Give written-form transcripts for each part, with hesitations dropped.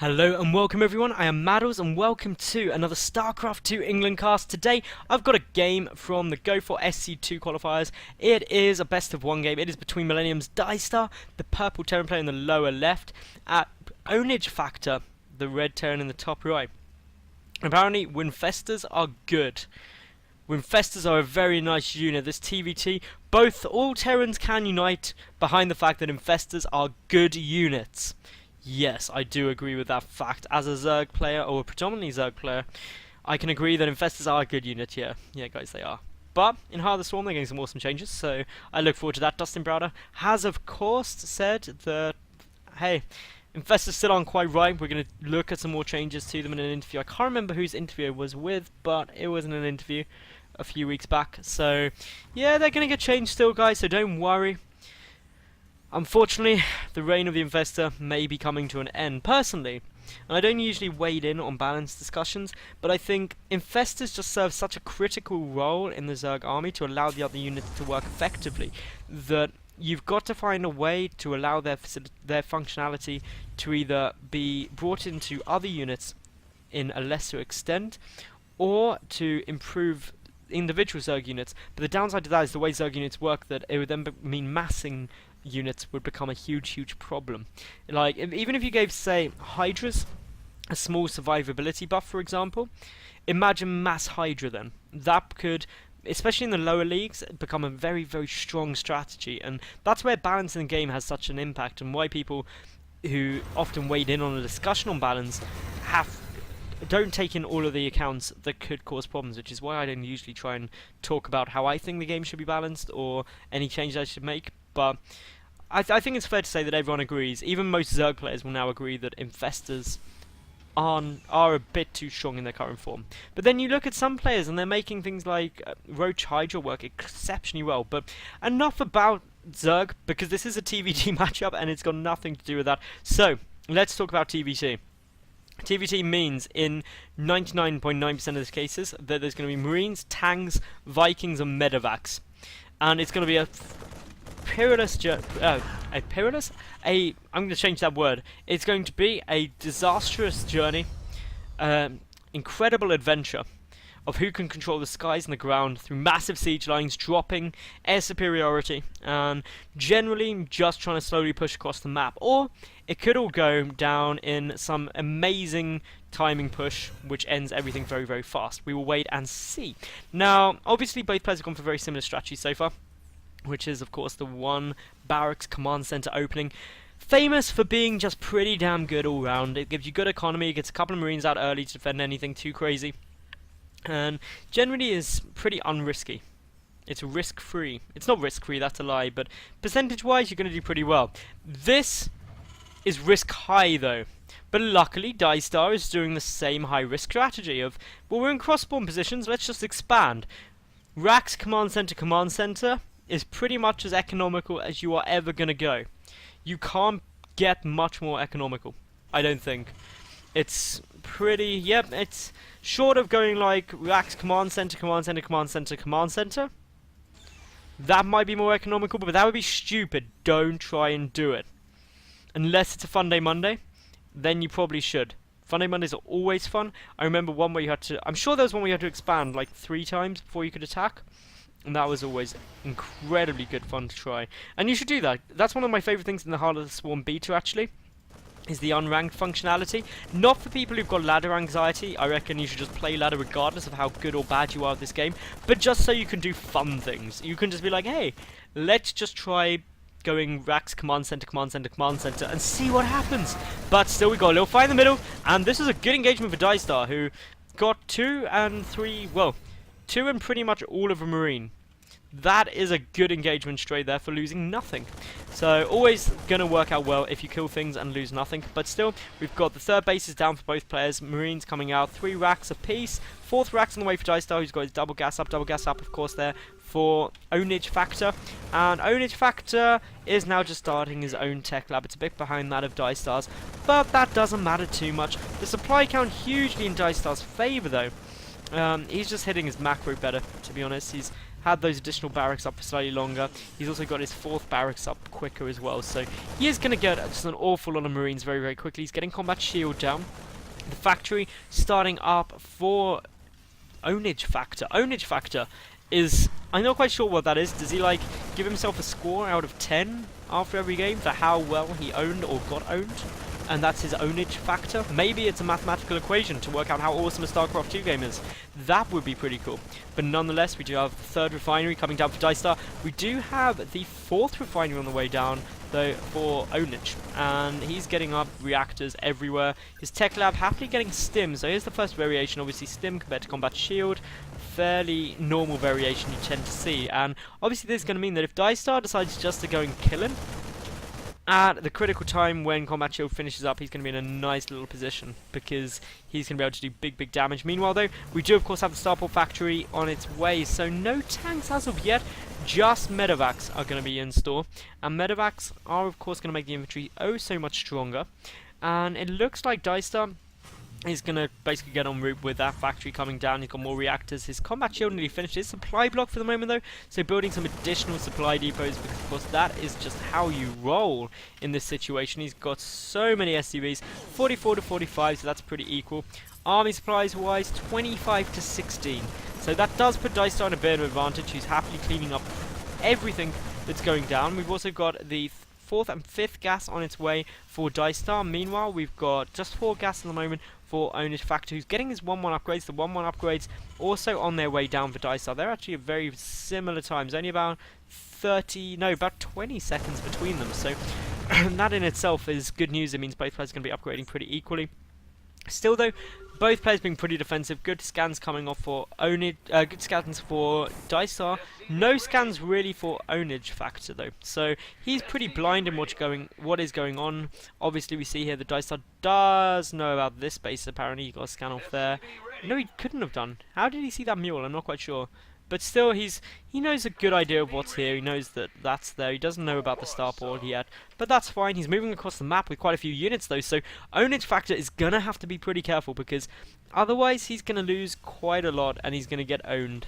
Hello and welcome everyone, I am Madals and welcome to another StarCraft 2 England cast. Today I've got a game from the Go for SC2 qualifiers. It is a best of one game. It is between Millennium's DieStar, the purple Terran player in the lower left, at OwnageFactor, the red Terran in the top right. Apparently Winfestors are good. Winfestors are a very nice unit. This TvT, all Terrans can unite behind the fact that Infestors are good units. Yes, I do agree with that fact. As a Zerg player, or a predominantly Zerg player, I can agree that Infestors are a good unit, yeah. Yeah, guys, they are. But in Heart of the Swarm, they're getting some awesome changes, so I look forward to that. Dustin Browder has, of course, said that, hey, Infestors still aren't quite right. We're going to look at some more changes to them in an interview. I can't remember whose interview it was with, but it was in an interview a few weeks back. So, yeah, they're going to get changed still, guys, so don't worry. Unfortunately, the reign of the Infestor may be coming to an end. Personally, and I don't usually wade in on balanced discussions, but I think Infestors just serve such a critical role in the Zerg army to allow the other units to work effectively, that you've got to find a way to allow their functionality to either be brought into other units in a lesser extent, or to improve individual Zerg units. But the downside to that is the way Zerg units work, that it would then mean massing units would become a huge problem. Like, even if you gave, say, Hydras a small survivability buff, for example, imagine mass Hydra then. That could, especially in the lower leagues, become a very strong strategy, and that's where balance in the game has such an impact, and why people who often wade in on a discussion on balance don't take in all of the accounts that could cause problems, which is why I don't usually try and talk about how I think the game should be balanced or any changes I should make. But I think it's fair to say that everyone agrees, even most Zerg players will now agree that Infestors are a bit too strong in their current form. But then you look at some players and they're making things like Roach Hydra work exceptionally well. But enough about Zerg, because this is a TvT matchup and it's got nothing to do with that. So, let's talk about TvT. TvT means, in 99.9% of the cases, that there's going to be Marines, Tanks, Vikings and Medevacs. And it's going to be I'm going to change that word. It's going to be a disastrous journey, incredible adventure of who can control the skies and the ground through massive siege lines, dropping air superiority, and generally just trying to slowly push across the map. Or it could all go down in some amazing timing push, which ends everything very fast. We will wait and see. Now, obviously, both players have gone for very similar strategies so far, which is, of course, the one barracks command center opening. Famous for being just pretty damn good all round. It gives you good economy, it gets a couple of Marines out early to defend anything too crazy, and generally is pretty unrisky. It's risk-free. It's not risk-free, that's a lie, but percentage-wise, you're going to do pretty well. This is risk-high, though. But luckily, DieStar is doing the same high-risk strategy of, well, we're in cross-spawn positions, let's just expand. Rax command center is pretty much as economical as you are ever going to go. You can't get much more economical, I don't think. It's pretty, yep, it's short of going like Rax command center. That might be more economical, but that would be stupid. Don't try and do it. Unless it's a fun day Monday, then you probably should. Fun day Mondays are always fun. I remember one where you had to, I'm sure there was one where you had to expand like 3 times before you could attack. And that was always incredibly good fun to try. And you should do that. That's one of my favourite things in the Heart of the Swarm beta, actually, is the unranked functionality. Not for people who've got ladder anxiety. I reckon you should just play ladder regardless of how good or bad you are at this game. But just so you can do fun things. You can just be like, hey, let's just try going Rax command center and see what happens. But still, we got a little fight in the middle. And this is a good engagement for DieStar, who got 2 and 3, well, 2 and pretty much all of a Marine. That is a good engagement straight there for losing nothing. So always going to work out well if you kill things and lose nothing. But still, we've got the third base is down for both players. Marines coming out, 3 racks apiece. 4th rack's on the way for DieStar, who's got his double gas up, of course, there for OwnageFactor. And OwnageFactor is now just starting his own tech lab. It's a bit behind that of DieStar's, but that doesn't matter too much. The supply count hugely in DieStar's favour, though. He's just hitting his macro better, to be honest. He's had those additional barracks up for slightly longer. He's also got his 4th barracks up quicker as well. So he is going to get just an awful lot of Marines very, very quickly. He's getting combat shield down. The factory starting up for OwnageFactor. OwnageFactor is, I'm not quite sure what that is. Does he like give himself a score out of 10 after every game for how well he owned or got owned? And that's his ownage factor. Maybe it's a mathematical equation to work out how awesome a StarCraft 2 game is. That would be pretty cool. But nonetheless, we do have the 3rd refinery coming down for DieStar. We do have the 4th refinery on the way down, though, for Ownage. And he's getting up reactors everywhere. His tech lab happily getting stim. So here's the first variation. Obviously, stim compared to combat shield. Fairly normal variation you tend to see. And obviously, this is going to mean that if DieStar decides just to go and kill him, at the critical time when Combat Shield finishes up, he's going to be in a nice little position because he's going to be able to do big, big damage. Meanwhile, though, we do, of course, have the Starport factory on its way, so no tanks as of yet. Just medevacs are going to be in store, and medevacs are, of course, going to make the infantry oh so much stronger. And it looks like DieStar is going to basically get en route with that factory coming down. He's got more reactors. His combat shield nearly finished his supply block for the moment, though. So building some additional supply depots, because of course that is just how you roll in this situation. He's got so many SCVs, 44 to 45, so that's pretty equal. Army supplies wise, 25 to 16. So that does put DieStar in a bit of advantage. He's happily cleaning up everything that's going down. We've also got the 4th and 5th gas on its way for DieStar. Meanwhile, we've got just 4 gas at the moment for OwnageFactor, who's getting his 1-1 upgrades. The 1-1 upgrades also on their way down for DieStar. They're actually at very similar times, only about 20 seconds between them. So that in itself is good news. It means both players are going to be upgrading pretty equally. Still, though, both players being pretty defensive. Good scans coming off for good scans for DieStar. No scans really for OwnageFactor though. So he's pretty blind in what is going on. Obviously, we see here that DieStar does know about this base. Apparently, he got a scan off there. No, he couldn't have done. How did he see that mule? I'm not quite sure. But still, he knows a good idea of what's here. He knows that that's there. He doesn't know about the starport yet. But that's fine. He's moving across the map with quite a few units, though. So OwnageFactor is going to have to be pretty careful, because otherwise he's going to lose quite a lot, and he's going to get owned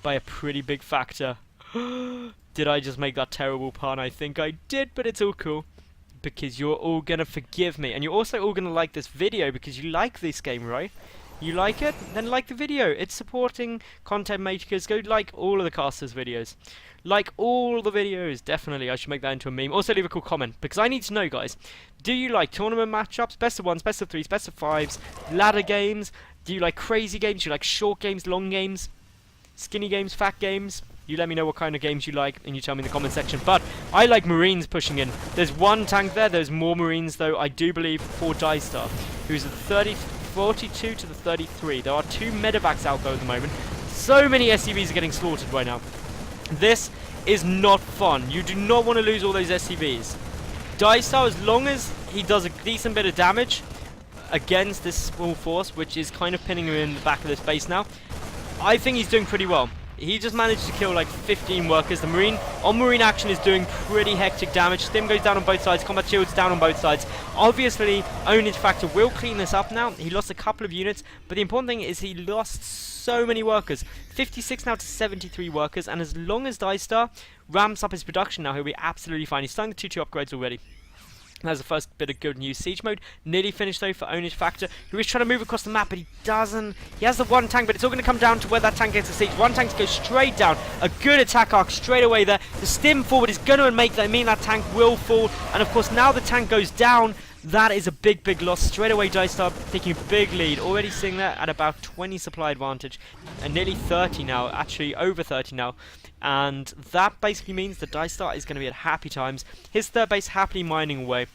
by a pretty big factor. Did I just make that terrible pun? I think I did, but it's all cool, because you're all going to forgive me. And you're also all going to like this video, because you like this game, right? You like it? Then like the video. It's supporting content makers. Go like all of the casters' videos. Like all the videos, definitely. I should make that into a meme. Also leave a cool comment, because I need to know, guys. Do you like tournament matchups, best of 1s, best of 3s, best of 5s, ladder games? Do you like crazy games? Do you like short games, long games, skinny games, fat games? You let me know what kind of games you like, and you tell me in the comment section. But I like Marines pushing in. There's one tank there. There's more Marines, though, I do believe, for DieStar, who's at 42 to the 33. There are 2 medevacs out there at the moment. So many SCVs are getting slaughtered right now. This is not fun. You do not want to lose all those SCVs. DieStar, as long as he does a decent bit of damage against this small force, which is kind of pinning him in the back of this base now, I think he's doing pretty well. He just managed to kill like 15 workers. The Marine action is doing pretty hectic damage. Stim goes down on both sides. Combat shield's down on both sides. Obviously, OwnageFactor will clean this up now. He lost a couple of units, but the important thing is he lost so many workers. 56 now to 73 workers, and as long as DieStar ramps up his production now, he'll be absolutely fine. He's starting the 2-2 upgrades already. That's the first bit of good news. Siege mode nearly finished though for OwnageFactor, who is trying to move across the map, but he doesn't. He has the one tank, but it's all going to come down to where that tank gets the siege. One tank goes straight down. A good attack arc straight away there. The stim forward is going to make that mean that tank will fall, and of course now the tank goes down. That is a big, big loss. Straight away, DieStar taking a big lead. Already seeing that at about 20 supply advantage, and nearly 30 now. Actually, over 30 now. And that basically means that DieStar is going to be at happy times. His third base happily mining away.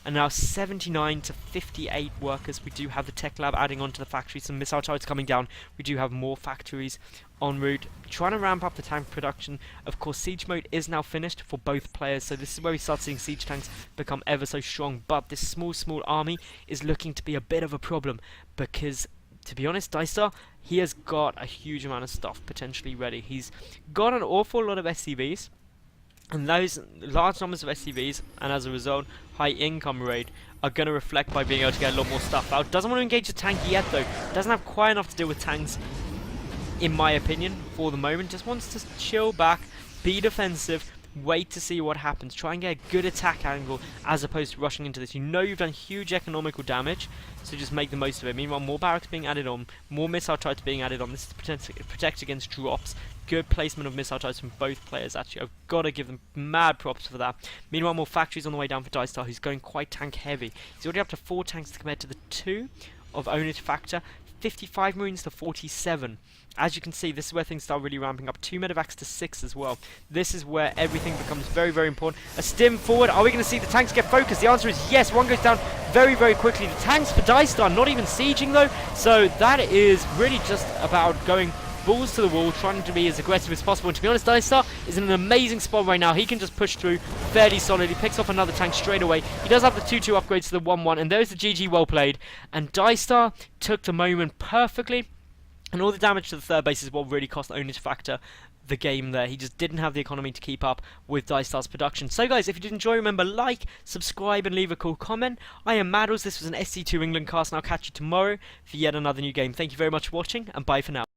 And now 79 to 58 workers. We do have the tech lab adding on to the factory. Some missile turrets coming down. We do have more factories en route. Trying to ramp up the tank production. Of course, siege mode is now finished for both players. So this is where we start seeing siege tanks become ever so strong. But this small army is looking to be a bit of a problem. Because, to be honest, DieStar, he has got a huge amount of stuff potentially ready. He's got an awful lot of SCVs. And those large numbers of SCVs, and as a result, high income rate, are going to reflect by being able to get a lot more stuff out. Doesn't want to engage the tank yet, though. Doesn't have quite enough to deal with tanks in my opinion, for the moment. Just wants to chill back, be defensive, wait to see what happens, try and get a good attack angle as opposed to rushing into this. You know you've done huge economical damage, so just make the most of it. Meanwhile, more barracks being added on, more missile turrets being added on. This is to protect against drops. Good placement of missile turrets from both players, actually. I've got to give them mad props for that. Meanwhile, more factories on the way down for DieStar, who's going quite tank heavy. He's already up to 4 tanks compared to the 2 of OwnageFactor. 55 Marines to 47. As you can see, this is where things start really ramping up. 2 medevacs to 6 as well. This is where everything becomes very, very important. A stim forward. Are we going to see the tanks get focused? The answer is yes. One goes down very, very quickly. The tanks for DieStar not even sieging though. So that is really just about going balls to the wall, trying to be as aggressive as possible. And to be honest, DieStar is in an amazing spot right now. He can just push through fairly solidly, picks off another tank straight away. He does have the 2-2 upgrades to the 1-1, and there's the GG, well played. And DieStar took the moment perfectly, and all the damage to the third base is what really cost OwnageFactor the game there. He just didn't have the economy to keep up with DieStar's production. So guys, if you did enjoy, remember, like, subscribe, and leave a cool comment. I am Madals. This was an SC2 England cast, and I'll catch you tomorrow for yet another new game. Thank you very much for watching, and bye for now.